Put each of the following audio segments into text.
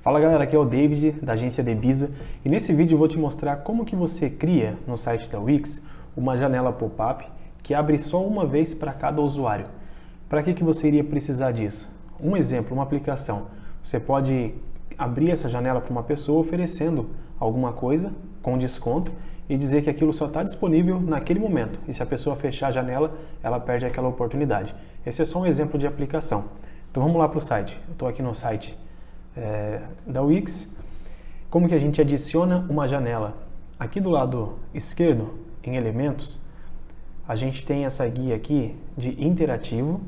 Fala galera, aqui é o David da agência Debisa e nesse vídeo eu vou te mostrar como que você cria no site da Wix uma janela pop-up que abre só uma vez para cada usuário. Para que você iria precisar disso? Um exemplo, uma aplicação. Você pode abrir essa janela para uma pessoa oferecendo alguma coisa com desconto e dizer que aquilo só está disponível naquele momento. E se a pessoa fechar a janela, ela perde aquela oportunidade. Esse é só um exemplo de aplicação. Então vamos lá para o site. Eu estou aqui no site da Wix. Como que a gente adiciona uma janela? Aqui do lado esquerdo, em elementos, a gente tem essa guia aqui de interativo.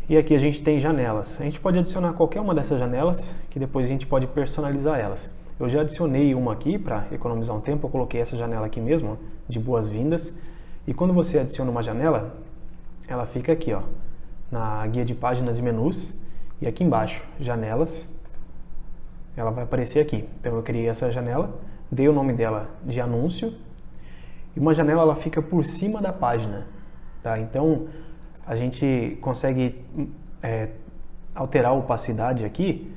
E aqui a gente tem janelas. A gente pode adicionar qualquer uma dessas janelas, que depois a gente pode personalizar elas. Eu já adicionei uma aqui para economizar um tempo, eu coloquei essa janela aqui mesmo, de boas-vindas. E quando você adiciona uma janela, ela fica aqui, ó, na guia de páginas e menus. E aqui embaixo, janelas, ela vai aparecer aqui. Então eu criei essa janela, dei o nome dela de anúncio. E uma janela ela fica por cima da página, tá? Então a gente consegue alterar a opacidade aqui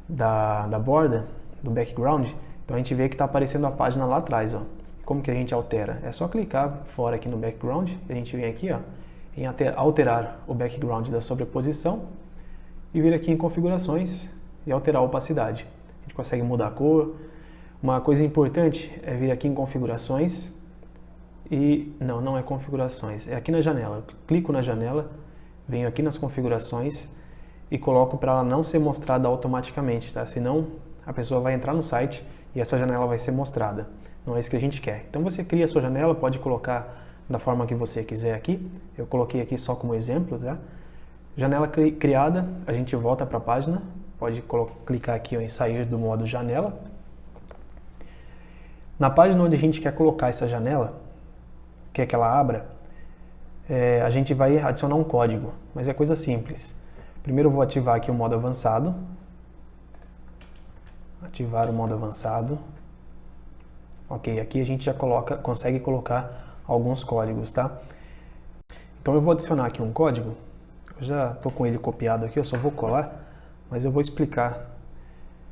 da borda, do background. Então a gente vê que está aparecendo a página lá atrás, ó. Como que a gente altera? É só clicar fora aqui no background, e a gente vem aqui, ó, em alterar o background da sobreposição e vir aqui em configurações e alterar a opacidade. A gente consegue mudar a cor. Uma coisa importante é vir aqui em configurações e não é configurações, é aqui na janela. Eu clico na janela, venho aqui nas configurações e coloco para ela não ser mostrada automaticamente, tá? Senão a pessoa vai entrar no site e essa janela vai ser mostrada. Não é isso que a gente quer. Então você cria a sua janela, pode colocar da forma que você quiser aqui. Eu coloquei aqui só como exemplo, tá? Janela criada, a gente volta para a página, pode clicar aqui ó, em sair do modo janela. Na página onde a gente quer colocar essa janela, quer que ela abra, a gente vai adicionar um código, mas é coisa simples. Primeiro eu vou ativar aqui o modo avançado. Ativar o modo avançado. Ok, aqui a gente já consegue colocar alguns códigos, tá? Então eu vou adicionar aqui um código. Eu já estou com ele copiado aqui, eu só vou colar, mas eu vou explicar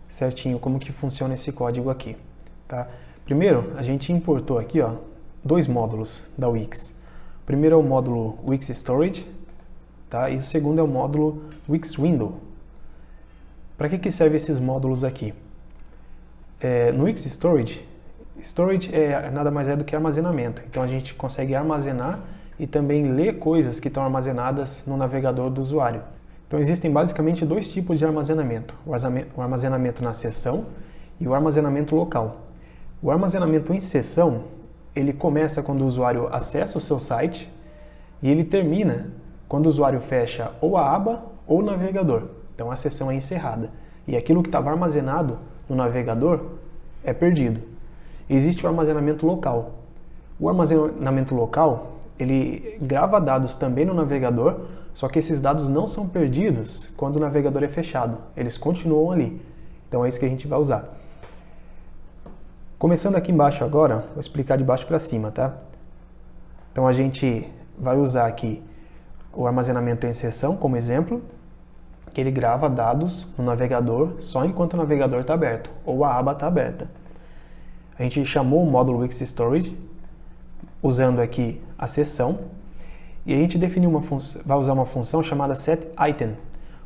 certinho como que funciona esse código aqui, tá? Primeiro, a gente importou aqui, ó, dois módulos da Wix. O primeiro é o módulo Wix Storage, tá? E o segundo é o módulo Wix Window. Para que servem esses módulos aqui? No Wix Storage nada mais é do que armazenamento. Então a gente consegue armazenar e também ler coisas que estão armazenadas no navegador do usuário. Então existem basicamente dois tipos de armazenamento. O armazenamento na seção e o armazenamento local. O armazenamento em seção, ele começa quando o usuário acessa o seu site e ele termina quando o usuário fecha ou a aba ou o navegador. Então a seção é encerrada. E aquilo que estava armazenado no navegador é perdido. Existe o armazenamento local. O armazenamento local, ele grava dados também no navegador, só que esses dados não são perdidos quando o navegador é fechado. Eles continuam ali. Então é isso que a gente vai usar. Começando aqui embaixo agora, vou explicar de baixo para cima, tá? Então a gente vai usar aqui o armazenamento em seção como exemplo, que ele grava dados no navegador só enquanto o navegador está aberto, ou a aba está aberta. A gente chamou o módulo Wix Storage, usando aqui a seção, e a gente definiu vai usar uma função chamada setItem.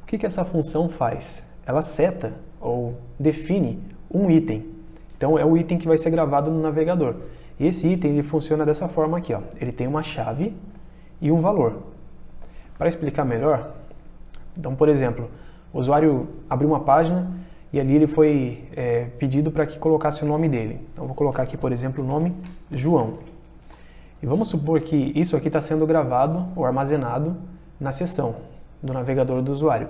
O que essa função faz? Ela seta ou define um item. Então é o item que vai ser gravado no navegador. E esse item ele funciona dessa forma aqui, ó. Ele tem uma chave e um valor. Para explicar melhor, então por exemplo, o usuário abriu uma página e ali ele foi pedido para que colocasse o nome dele. Então vou colocar aqui, por exemplo, o nome João. E vamos supor que isso aqui está sendo gravado ou armazenado na seção do navegador do usuário.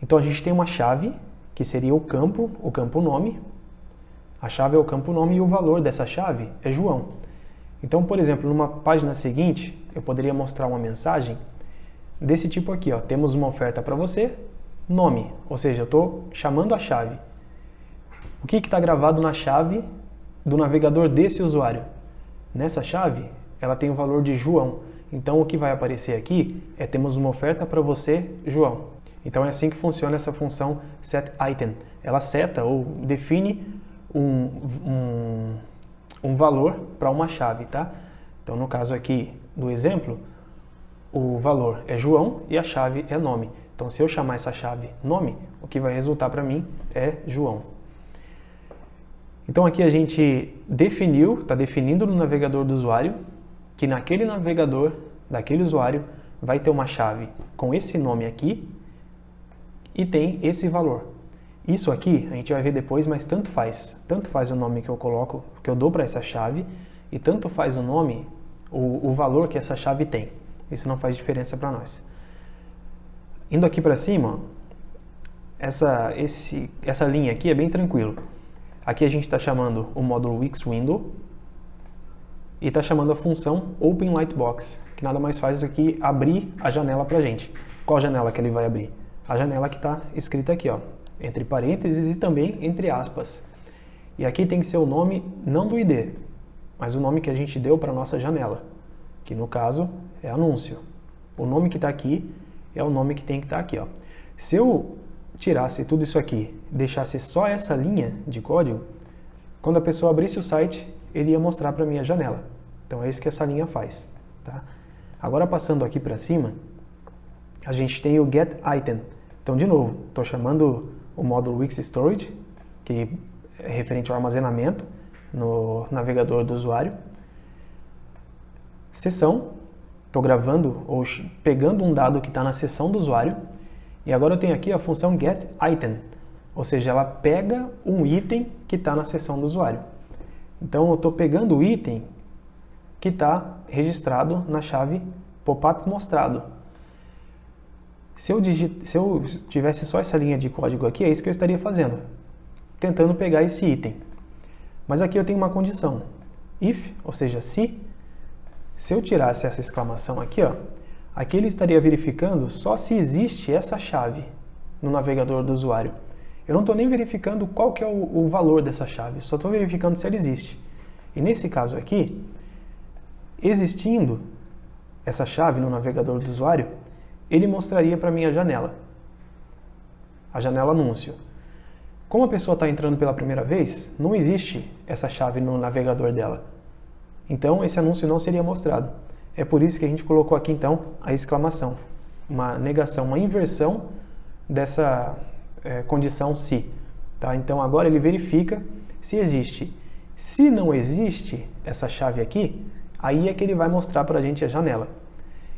Então a gente tem uma chave, que seria o campo nome. A chave é o campo nome e o valor dessa chave é João. Então, por exemplo, numa página seguinte, eu poderia mostrar uma mensagem desse tipo aqui, ó. Temos uma oferta para você, nome, ou seja, eu estou chamando a chave. O que está gravado na chave do navegador desse usuário? Nessa chave, ela tem o valor de João. Então, o que vai aparecer aqui é temos uma oferta para você, João. Então é assim que funciona essa função setItem. Ela seta ou define um valor para uma chave, tá? Então no caso aqui do exemplo, o valor é João e a chave é nome. Então se eu chamar essa chave nome, o que vai resultar para mim é João. Então aqui a gente está definindo no navegador do usuário que naquele navegador daquele usuário vai ter uma chave com esse nome aqui e tem esse valor. Isso aqui a gente vai ver depois, mas tanto faz o nome que eu coloco, que eu dou para essa chave, e tanto faz o nome, o valor que essa chave tem. Isso não faz diferença para nós. Indo aqui para cima, essa linha aqui é bem tranquilo. Aqui a gente está chamando o módulo Wix-Window e está chamando a função OpenLightBox, que nada mais faz do que abrir a janela para a gente. Qual janela que ele vai abrir? A janela que está escrita aqui, ó, entre parênteses e também entre aspas. E aqui tem que ser o nome não do ID, mas o nome que a gente deu para a nossa janela, que no caso é anúncio. O nome que está aqui é o nome que tem que estar aqui, ó. Se eu tirasse tudo isso aqui, deixasse só essa linha de código, quando a pessoa abrisse o site, ele ia mostrar para mim a janela. Então é isso que essa linha faz, tá? Agora passando aqui para cima, a gente tem o getItem. Então de novo, estou chamando o módulo Wix Storage, que é referente ao armazenamento no navegador do usuário. Seção, estou gravando ou pegando um dado que está na seção do usuário. E agora eu tenho aqui a função getItem, ou seja, ela pega um item que está na seção do usuário. Então eu estou pegando o item que está registrado na chave pop-up mostrado. Se eu tivesse só essa linha de código aqui, é isso que eu estaria fazendo, tentando pegar esse item. Mas aqui eu tenho uma condição, if, ou seja, se eu tirasse essa exclamação aqui, ó, aqui ele estaria verificando só se existe essa chave no navegador do usuário. Eu não estou nem verificando qual que é o valor dessa chave, só estou verificando se ela existe. E nesse caso aqui, existindo essa chave no navegador do usuário, ele mostraria para mim a janela anúncio. Como a pessoa está entrando pela primeira vez, não existe essa chave no navegador dela. Então esse anúncio não seria mostrado. É por isso que a gente colocou aqui então a exclamação, uma negação, uma inversão dessa condição se. Tá? Então agora ele verifica se existe. Se não existe essa chave aqui, aí é que ele vai mostrar para a gente a janela.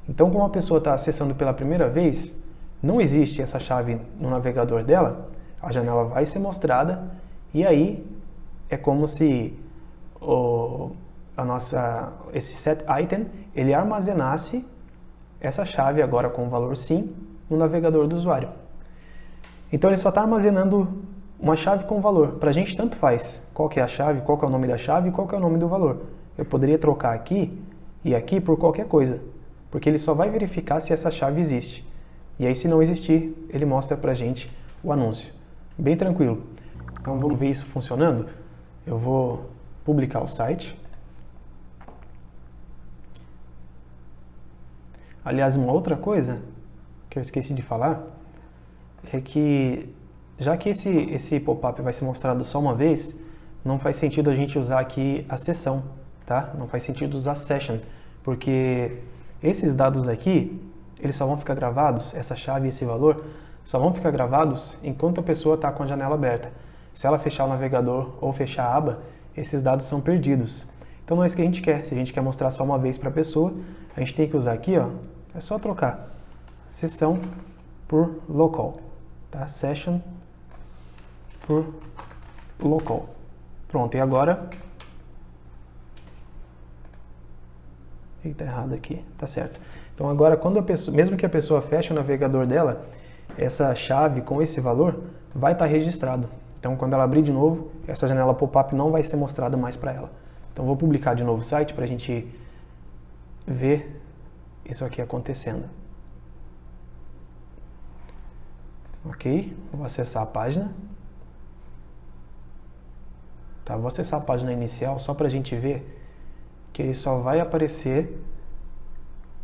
Então, como a pessoa está acessando pela primeira vez, não existe essa chave no navegador dela, a janela vai ser mostrada e aí é como se esse setItem ele armazenasse essa chave agora com o valor sim no navegador do usuário. Então ele só está armazenando uma chave com valor. Para a gente tanto faz qual que é a chave, qual que é o nome da chave e qual que é o nome do valor. Eu poderia trocar aqui e aqui por qualquer coisa, porque ele só vai verificar se essa chave existe. E aí se não existir, ele mostra para a gente o anúncio. Bem tranquilo. Então vamos ver isso funcionando? Eu vou publicar o site. Aliás, uma outra coisa que eu esqueci de falar é que, já que esse pop-up vai ser mostrado só uma vez, não faz sentido a gente usar aqui a sessão, tá? Não faz sentido usar session, porque esses dados aqui, eles só vão ficar gravados, essa chave e esse valor, só vão ficar gravados enquanto a pessoa está com a janela aberta. Se ela fechar o navegador ou fechar a aba, esses dados são perdidos. Então não é isso que a gente quer. Se a gente quer mostrar só uma vez para a pessoa, a gente tem que usar aqui, ó, é só trocar sessão por local, tá? Session por local. Pronto, e agora... Eita, errado aqui, tá certo. Então agora, quando a pessoa, mesmo que a pessoa feche o navegador dela, essa chave com esse valor vai estar registrado. Então quando ela abrir de novo, essa janela pop-up não vai ser mostrada mais para ela. Então vou publicar de novo o site para a gente ver isso aqui acontecendo. Ok, vou acessar a página. Tá, vou acessar a página inicial só para a gente ver que ele só vai aparecer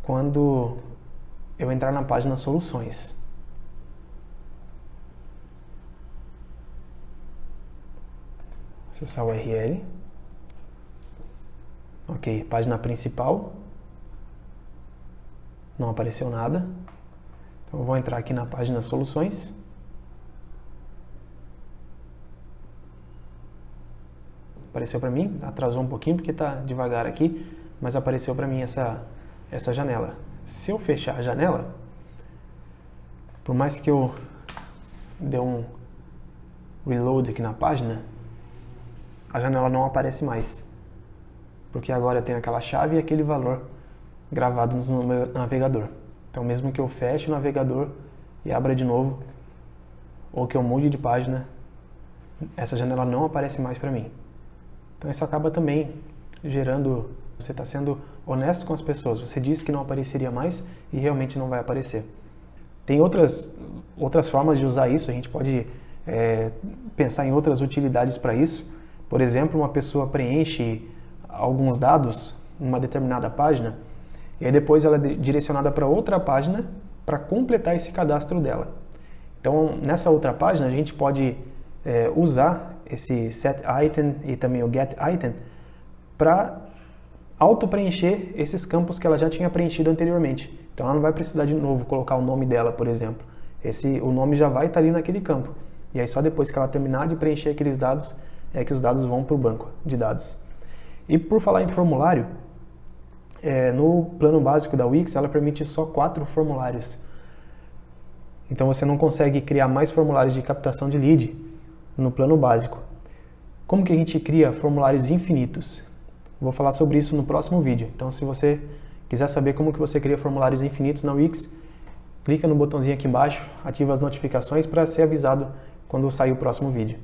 quando eu entrar na página Soluções. Acessar o URL. Ok, página principal. Não apareceu nada. Então eu vou entrar aqui na página Soluções. Apareceu para mim, atrasou um pouquinho porque está devagar aqui, mas apareceu para mim essa janela. Se eu fechar a janela, por mais que eu dê um reload aqui na página, a janela não aparece mais, porque agora tem aquela chave e aquele valor gravados no meu navegador. Então mesmo que eu feche o navegador e abra de novo, ou que eu mude de página, essa janela não aparece mais para mim. Então isso acaba também gerando, você está sendo honesto com as pessoas, você disse que não apareceria mais e realmente não vai aparecer. Tem outras formas de usar isso, a gente pode pensar em outras utilidades para isso. Por exemplo, uma pessoa preenche alguns dados numa determinada página e aí depois ela é direcionada para outra página para completar esse cadastro dela. Então nessa outra página a gente pode usar esse set item e também o get item para auto-preencher esses campos que ela já tinha preenchido anteriormente. Então ela não vai precisar de novo colocar o nome dela, por exemplo. O nome já vai estar ali naquele campo. E aí só depois que ela terminar de preencher aqueles dados, é que os dados vão para o banco de dados. E por falar em formulário, no plano básico da Wix ela permite só 4 formulários. Então você não consegue criar mais formulários de captação de lead no plano básico. Como que a gente cria formulários infinitos? Vou falar sobre isso no próximo vídeo. Então se você quiser saber como que você cria formulários infinitos na Wix, clica no botãozinho aqui embaixo, ativa as notificações para ser avisado quando sair o próximo vídeo.